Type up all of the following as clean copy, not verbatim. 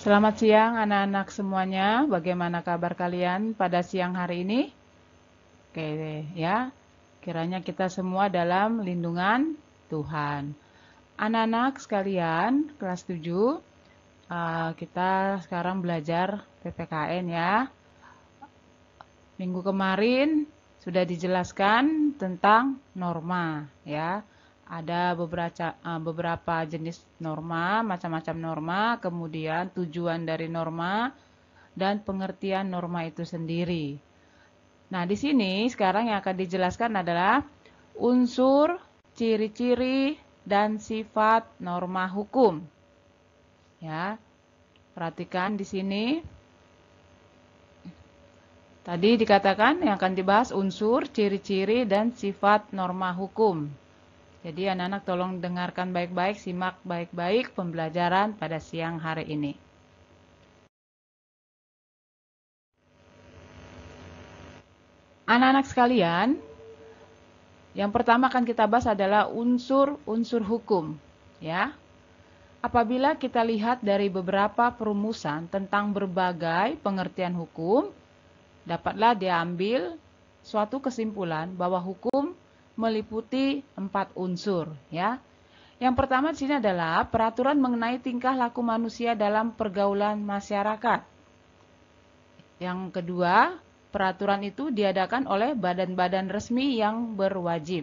Selamat siang anak-anak semuanya. Bagaimana kabar kalian pada siang hari ini? Oke ya, kiranya kita semua dalam lindungan Tuhan. Anak-anak sekalian, kelas 7, kita sekarang belajar PPKN ya. Minggu kemarin sudah dijelaskan tentang norma ya. Ada beberapa jenis norma, macam-macam norma, kemudian tujuan dari norma, dan pengertian norma itu sendiri. Nah, di sini sekarang yang akan dijelaskan adalah unsur, ciri-ciri, dan sifat norma hukum. Ya, perhatikan di sini. Tadi dikatakan yang akan dibahas unsur, ciri-ciri, dan sifat norma hukum. Jadi anak-anak tolong dengarkan baik-baik, simak baik-baik pembelajaran pada siang hari ini. Anak-anak sekalian, yang pertama akan kita bahas adalah unsur-unsur hukum. Ya, apabila kita lihat dari beberapa perumusan tentang berbagai pengertian hukum, dapatlah diambil suatu kesimpulan bahwa hukum meliputi 4 unsur. Ya, yang pertama di sini adalah peraturan mengenai tingkah laku manusia dalam pergaulan masyarakat. Yang kedua, peraturan itu diadakan oleh badan-badan resmi yang berwajib.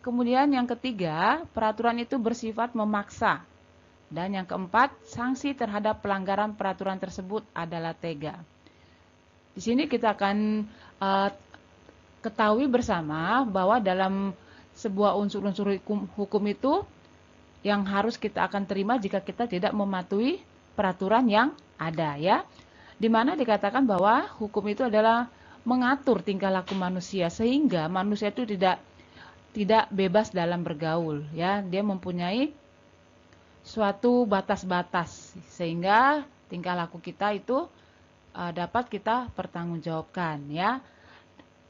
Kemudian yang ketiga, peraturan itu bersifat memaksa. Dan yang keempat, sanksi terhadap pelanggaran peraturan tersebut adalah tega. Di sini kita akan ketahui bersama bahwa dalam sebuah unsur-unsur hukum itu yang harus kita akan terima jika kita tidak mematuhi peraturan yang ada ya. Di mana dikatakan bahwa hukum itu adalah mengatur tingkah laku manusia sehingga manusia itu tidak bebas dalam bergaul ya. Dia mempunyai suatu batas-batas sehingga tingkah laku kita itu dapat kita pertanggungjawabkan ya.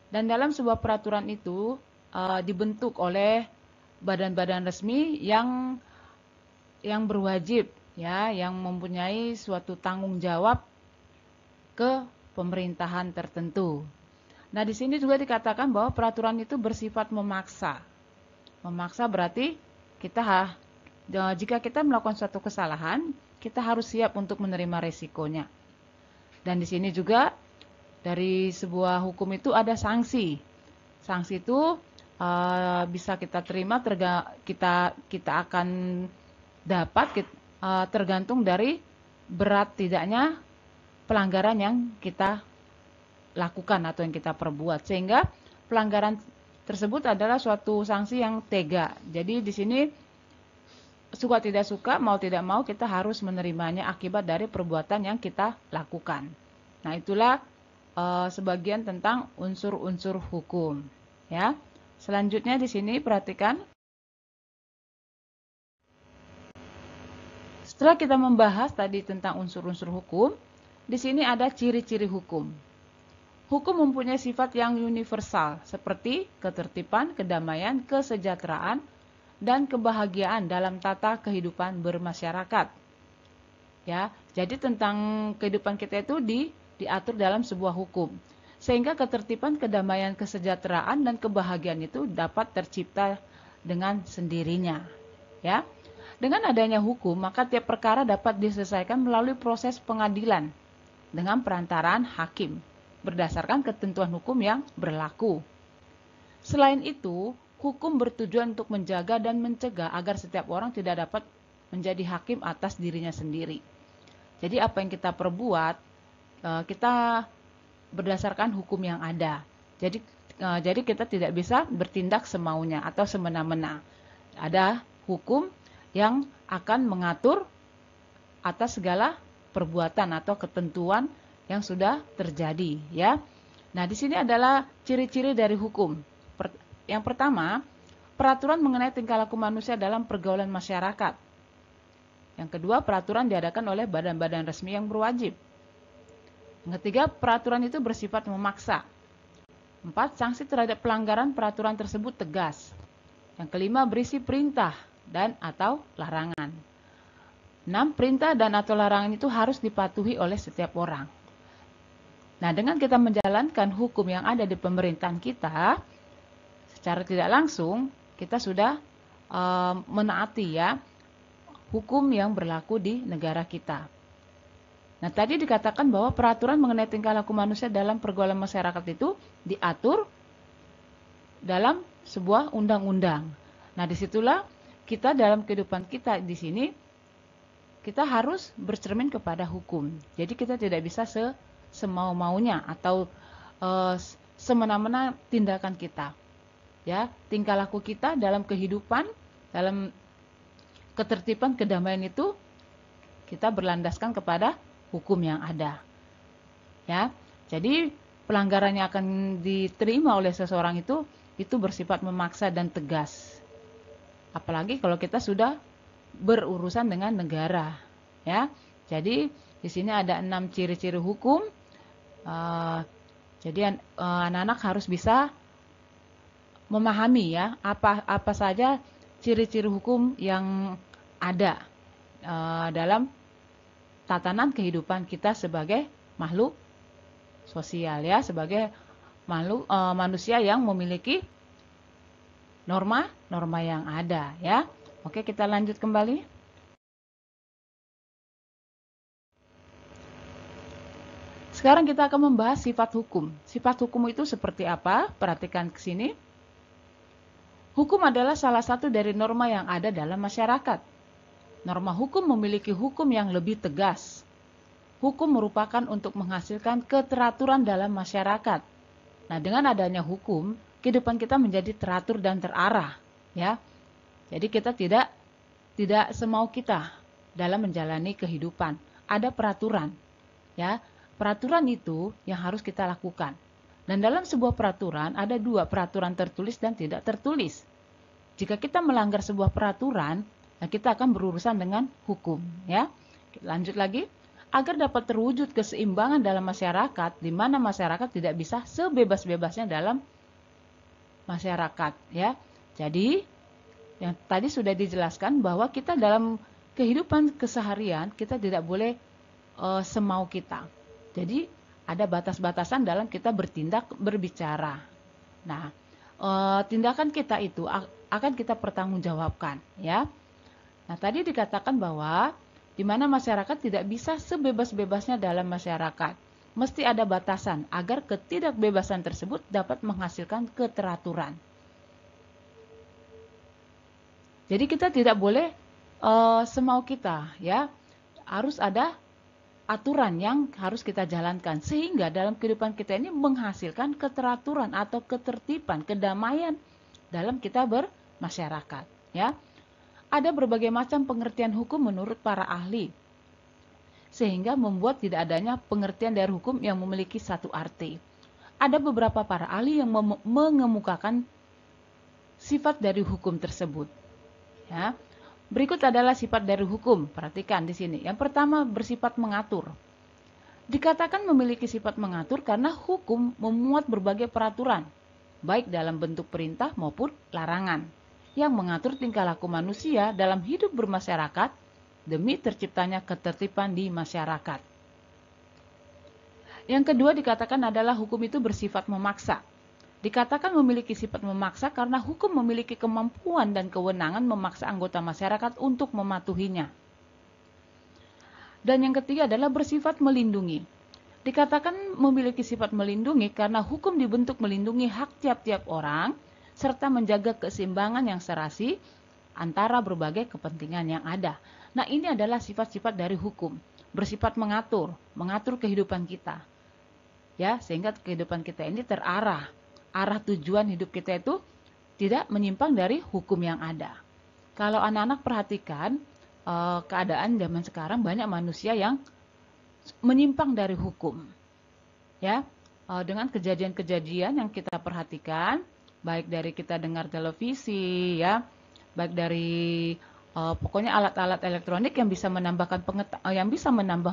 Dan dalam sebuah peraturan itu dibentuk oleh badan-badan resmi yang berwajib ya, yang mempunyai suatu tanggung jawab ke pemerintahan tertentu. Nah, di sini juga dikatakan bahwa peraturan itu bersifat memaksa. Memaksa berarti jika kita melakukan suatu kesalahan, kita harus siap untuk menerima resikonya. Dan di sini juga dari sebuah hukum itu ada sanksi. Sanksi itu bisa kita terima, kita akan dapat tergantung dari berat tidaknya pelanggaran yang kita lakukan atau yang kita perbuat. Sehingga pelanggaran tersebut adalah suatu sanksi yang tega. Jadi di sini suka tidak suka, mau tidak mau kita harus menerimanya akibat dari perbuatan yang kita lakukan. Nah, itulah sebagian tentang unsur-unsur hukum. Ya. Selanjutnya di sini perhatikan. Setelah kita membahas tadi tentang unsur-unsur hukum, di sini ada ciri-ciri hukum. Hukum mempunyai sifat yang universal seperti ketertiban, kedamaian, kesejahteraan, dan kebahagiaan dalam tata kehidupan bermasyarakat. Ya, jadi tentang kehidupan kita itu diatur dalam sebuah hukum. Sehingga ketertiban, kedamaian, kesejahteraan, dan kebahagiaan itu dapat tercipta dengan sendirinya. Ya. Dengan adanya hukum, maka tiap perkara dapat diselesaikan melalui proses pengadilan dengan perantaraan hakim berdasarkan ketentuan hukum yang berlaku. Selain itu, hukum bertujuan untuk menjaga dan mencegah agar setiap orang tidak dapat menjadi hakim atas dirinya sendiri. Jadi apa yang kita perbuat, kita berdasarkan hukum yang ada. Jadi kita tidak bisa bertindak semaunya atau semena-mena. Ada hukum yang akan mengatur atas segala perbuatan atau ketentuan yang sudah terjadi, ya. Nah, di sini adalah ciri-ciri dari hukum. Yang pertama, peraturan mengenai tingkah laku manusia dalam pergaulan masyarakat. Yang kedua, peraturan diadakan oleh badan-badan resmi yang berwajib. Yang ketiga, peraturan itu bersifat memaksa. 4, sanksi terhadap pelanggaran peraturan tersebut tegas. Yang kelima, berisi perintah dan atau larangan. 6. Perintah dan atau larangan itu harus dipatuhi oleh setiap orang. Nah, dengan kita menjalankan hukum yang ada di pemerintahan kita, secara tidak langsung kita sudah menaati ya hukum yang berlaku di negara kita. Nah, tadi dikatakan bahwa peraturan mengenai tingkah laku manusia dalam pergaulan masyarakat itu diatur dalam sebuah undang-undang. Nah, disitulah kita dalam kehidupan kita di sini, kita harus bercermin kepada hukum. Jadi kita tidak bisa semau-maunya atau semena-mena tindakan kita. Ya, tingkah laku kita dalam kehidupan, dalam ketertiban, kedamaian itu kita berlandaskan kepada hukum yang ada. Ya, jadi pelanggarannya akan diterima oleh seseorang itu bersifat memaksa dan tegas. Apalagi kalau kita sudah berurusan dengan negara, ya. Jadi di sini ada 6 ciri-ciri hukum. Jadi anak-anak harus bisa memahami ya apa saja ciri-ciri hukum yang ada dalam tatanan kehidupan kita sebagai makhluk sosial ya, sebagai makhluk manusia yang memiliki norma yang ada ya. Oke, kita lanjut kembali. Sekarang kita akan membahas sifat hukum. Sifat hukum itu seperti apa? Perhatikan ke sini. Hukum adalah salah satu dari norma yang ada dalam masyarakat. Norma hukum memiliki hukum yang lebih tegas. Hukum merupakan untuk menghasilkan keteraturan dalam masyarakat. Nah, dengan adanya hukum, kehidupan kita menjadi teratur dan terarah, ya. Jadi kita tidak semau kita dalam menjalani kehidupan. Ada peraturan, ya. Peraturan itu yang harus kita lakukan. Dan dalam sebuah peraturan ada 2, peraturan tertulis dan tidak tertulis. Jika kita melanggar sebuah peraturan, nah kita akan berurusan dengan hukum, ya. Lanjut lagi. Agar dapat terwujud keseimbangan dalam masyarakat, di mana masyarakat tidak bisa sebebas-bebasnya dalam masyarakat, ya. Jadi, yang tadi sudah dijelaskan bahwa kita dalam kehidupan keseharian kita tidak boleh semau kita. Jadi, ada batas-batasan dalam kita bertindak, berbicara. Nah, tindakan kita itu akan kita pertanggungjawabkan, ya. Nah, tadi dikatakan bahwa di mana masyarakat tidak bisa sebebas-bebasnya dalam masyarakat. Mesti ada batasan agar ketidakbebasan tersebut dapat menghasilkan keteraturan. Jadi kita tidak boleh semau kita, ya. Harus ada aturan yang harus kita jalankan sehingga dalam kehidupan kita ini menghasilkan keteraturan atau ketertiban, kedamaian dalam kita bermasyarakat, ya. Ada berbagai macam pengertian hukum menurut para ahli, sehingga membuat tidak adanya pengertian dari hukum yang memiliki satu arti. Ada beberapa para ahli yang mengemukakan sifat dari hukum tersebut. Ya. Berikut adalah sifat dari hukum. Perhatikan di sini. Yang pertama, bersifat mengatur. Dikatakan memiliki sifat mengatur karena hukum memuat berbagai peraturan, baik dalam bentuk perintah maupun larangan, yang mengatur tingkah laku manusia dalam hidup bermasyarakat demi terciptanya ketertiban di masyarakat. Yang kedua dikatakan adalah hukum itu bersifat memaksa. Dikatakan memiliki sifat memaksa karena hukum memiliki kemampuan dan kewenangan memaksa anggota masyarakat untuk mematuhinya. Dan yang ketiga adalah bersifat melindungi. Dikatakan memiliki sifat melindungi karena hukum dibentuk melindungi hak tiap-tiap orang serta menjaga keseimbangan yang serasi antara berbagai kepentingan yang ada. Nah, ini adalah sifat-sifat dari hukum. Bersifat mengatur kehidupan kita. Ya, sehingga kehidupan kita ini terarah. Arah tujuan hidup kita itu tidak menyimpang dari hukum yang ada. Kalau anak-anak perhatikan keadaan zaman sekarang banyak manusia yang menyimpang dari hukum. Ya, dengan kejadian-kejadian yang kita perhatikan, baik dari kita dengar televisi, ya, baik dari pokoknya alat-alat elektronik yang bisa menambah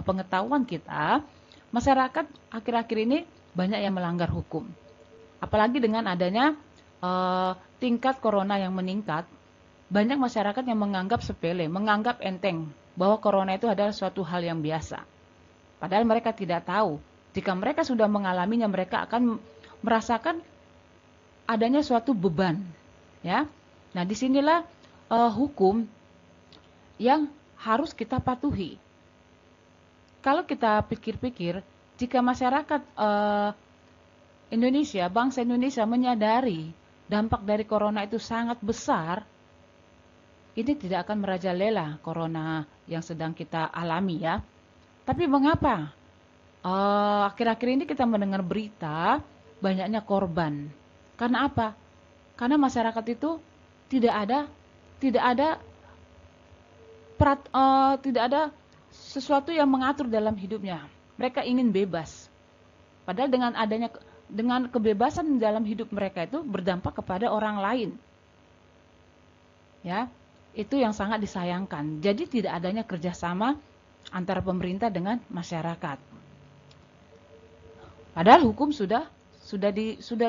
pengetahuan kita, masyarakat akhir-akhir ini banyak yang melanggar hukum. Apalagi dengan adanya tingkat corona yang meningkat, banyak masyarakat yang menganggap sepele, menganggap enteng bahwa corona itu adalah suatu hal yang biasa. Padahal mereka tidak tahu, jika mereka sudah mengalaminya, mereka akan merasakan adanya suatu beban, ya. Nah, disinilah hukum yang harus kita patuhi. Kalau kita pikir-pikir, jika masyarakat Indonesia, bangsa Indonesia menyadari dampak dari corona itu sangat besar, ini tidak akan merajalela corona yang sedang kita alami, ya. Tapi mengapa? Akhir-akhir ini kita mendengar berita banyaknya korban. Karena apa? Karena masyarakat itu tidak ada tidak ada sesuatu yang mengatur dalam hidupnya. Mereka ingin bebas. Padahal dengan kebebasan dalam hidup mereka itu berdampak kepada orang lain. Ya, itu yang sangat disayangkan. Jadi tidak adanya kerjasama antara pemerintah dengan masyarakat. Padahal hukum sudah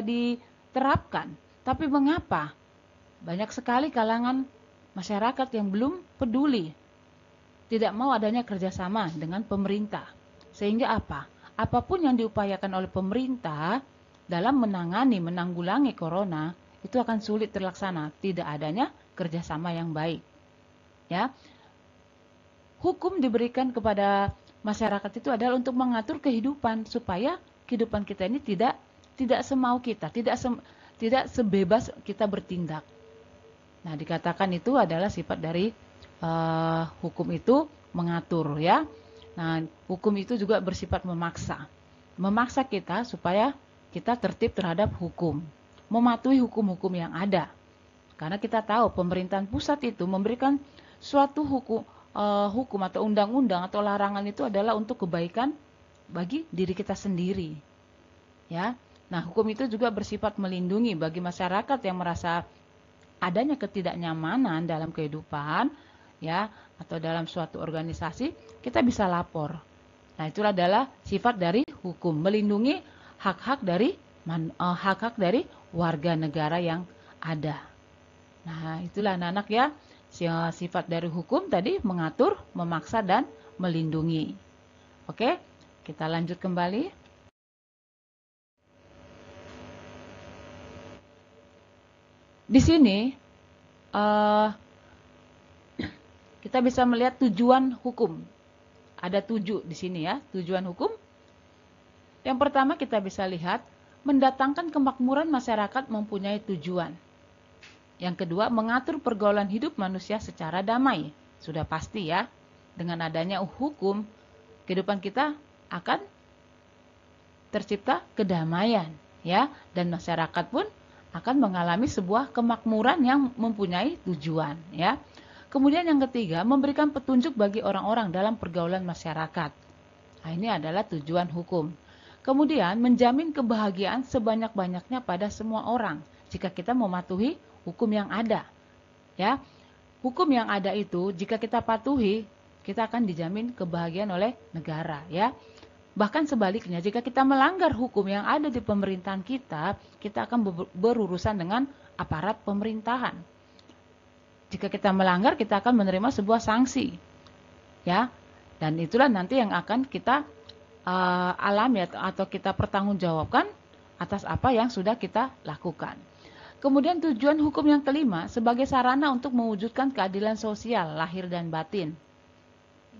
diterapkan. Tapi mengapa banyak sekali kalangan masyarakat yang belum peduli, tidak mau adanya kerjasama dengan pemerintah. Sehingga apa? Apapun yang diupayakan oleh pemerintah dalam menanggulangi corona, itu akan sulit terlaksana. Tidak adanya kerjasama yang baik. Ya, hukum diberikan kepada masyarakat itu adalah untuk mengatur kehidupan, supaya kehidupan kita ini tidak semau kita, tidak sebebas kita bertindak. Nah, dikatakan itu adalah sifat dari hukum itu mengatur, ya. Nah, hukum itu juga bersifat memaksa kita supaya kita tertib terhadap hukum, mematuhi hukum-hukum yang ada. Karena kita tahu pemerintahan pusat itu memberikan suatu hukum atau undang-undang atau larangan itu adalah untuk kebaikan bagi diri kita sendiri, ya. Nah, hukum itu juga bersifat melindungi bagi masyarakat yang merasa adanya ketidaknyamanan dalam kehidupan, ya, atau dalam suatu organisasi, kita bisa lapor. Nah, itulah adalah sifat dari hukum, melindungi hak-hak dari warga negara yang ada. Nah, itulah anak-anak, ya, sifat dari hukum tadi mengatur, memaksa, dan melindungi. Oke, kita lanjut kembali. Di sini kita bisa melihat tujuan hukum. Ada 7 di sini, ya, tujuan hukum. Yang pertama kita bisa lihat mendatangkan kemakmuran masyarakat mempunyai tujuan. Yang kedua, mengatur pergaulan hidup manusia secara damai. Sudah pasti, ya. Dengan adanya hukum, kehidupan kita akan tercipta kedamaian, ya, dan masyarakat pun akan mengalami sebuah kemakmuran yang mempunyai tujuan, ya. Kemudian yang ketiga, memberikan petunjuk bagi orang-orang dalam pergaulan masyarakat. Nah, ini adalah tujuan hukum. Kemudian menjamin kebahagiaan sebanyak-banyaknya pada semua orang jika kita mematuhi hukum yang ada, ya. Hukum yang ada itu jika kita patuhi, kita akan dijamin kebahagiaan oleh negara, ya. Bahkan sebaliknya, jika kita melanggar hukum yang ada di pemerintahan kita akan berurusan dengan aparat pemerintahan. Jika kita melanggar, kita akan menerima sebuah sanksi, ya. Dan itulah nanti yang akan kita alami atau kita pertanggungjawabkan atas apa yang sudah kita lakukan. Kemudian tujuan hukum yang kelima sebagai sarana untuk mewujudkan keadilan sosial lahir dan batin.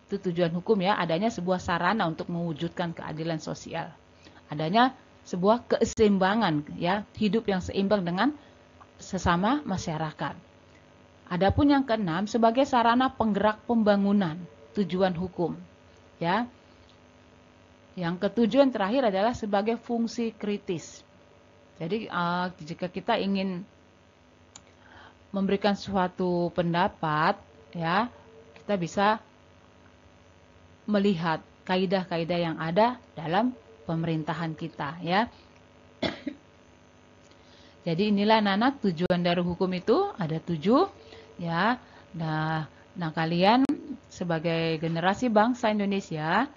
Itu tujuan hukum, ya, adanya sebuah sarana untuk mewujudkan keadilan sosial. Adanya sebuah keseimbangan, ya, hidup yang seimbang dengan sesama masyarakat. Adapun yang keenam sebagai sarana penggerak pembangunan, tujuan hukum, ya. Yang ketujuan terakhir adalah sebagai fungsi kritis. Jadi jika kita ingin memberikan suatu pendapat, ya, kita bisa melihat kaidah-kaidah yang ada dalam pemerintahan kita, ya. Jadi inilah anak-anak tujuan dari hukum itu ada 7, ya. Nah, kalian sebagai generasi bangsa Indonesia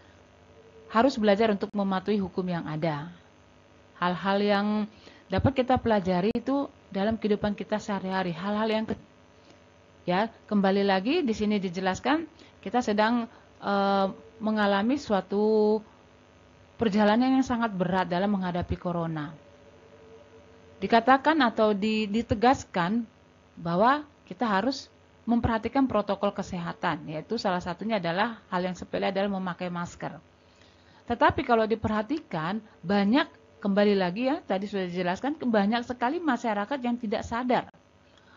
harus belajar untuk mematuhi hukum yang ada. Hal-hal yang dapat kita pelajari itu dalam kehidupan kita sehari-hari, hal-hal yang Ya, kembali lagi di sini dijelaskan kita sedang mengalami suatu perjalanan yang sangat berat dalam menghadapi corona. Dikatakan atau ditegaskan bahwa kita harus memperhatikan protokol kesehatan, yaitu salah satunya adalah hal yang sepele adalah memakai masker. Tetapi kalau diperhatikan, banyak, kembali lagi ya, tadi sudah dijelaskan, banyak sekali masyarakat yang tidak sadar.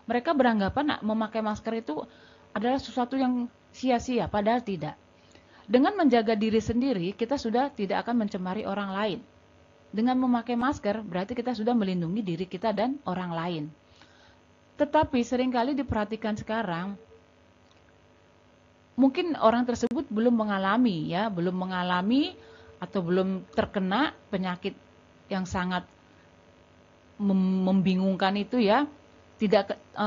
Mereka beranggapan memakai masker itu adalah sesuatu yang sia-sia, padahal tidak. Dengan menjaga diri sendiri, kita sudah tidak akan mencemari orang lain. Dengan memakai masker, berarti kita sudah melindungi diri kita dan orang lain. Tetapi seringkali diperhatikan sekarang, mungkin orang tersebut belum mengalami atau belum terkena penyakit yang sangat membingungkan itu ya.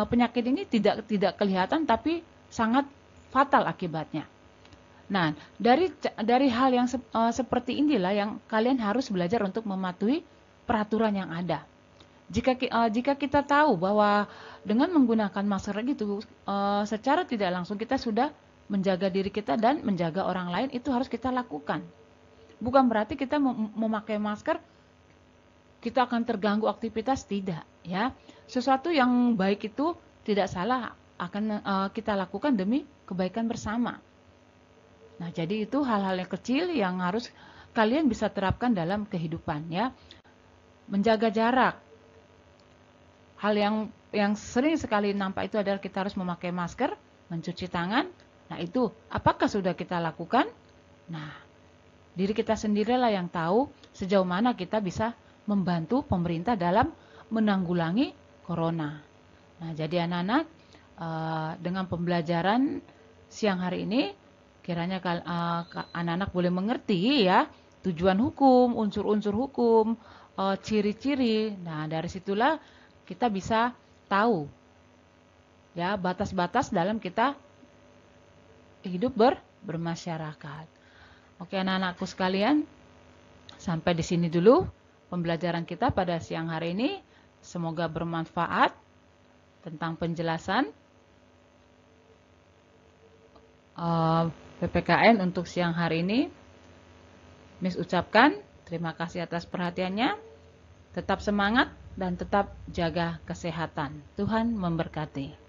Penyakit ini tidak kelihatan tapi sangat fatal akibatnya. Nah, dari hal yang seperti inilah yang kalian harus belajar untuk mematuhi peraturan yang ada. Jika kita tahu bahwa dengan menggunakan masker itu secara tidak langsung kita sudah menjaga diri kita dan menjaga orang lain, itu harus kita lakukan. Bukan berarti kita memakai masker kita akan terganggu aktivitas, tidak ya. Sesuatu yang baik itu tidak salah akan kita lakukan demi kebaikan bersama. Nah, jadi itu hal-hal yang kecil yang harus kalian bisa terapkan dalam kehidupan ya. Menjaga jarak. Hal yang sering sekali nampak itu adalah kita harus memakai masker, mencuci tangan. Nah, itu apakah sudah kita lakukan? Nah, diri kita sendirilah yang tahu sejauh mana kita bisa membantu pemerintah dalam menanggulangi corona. Nah, jadi anak-anak, dengan pembelajaran siang hari ini, kiranya anak-anak boleh mengerti ya tujuan hukum, unsur-unsur hukum, ciri-ciri. Nah, dari situlah kita bisa tahu ya batas-batas dalam kita hidup bermasyarakat. Oke, anak-anakku sekalian, sampai di sini dulu pembelajaran kita pada siang hari ini. Semoga bermanfaat tentang penjelasan PPKN untuk siang hari ini. Miss ucapkan terima kasih atas perhatiannya. Tetap semangat dan tetap jaga kesehatan. Tuhan memberkati.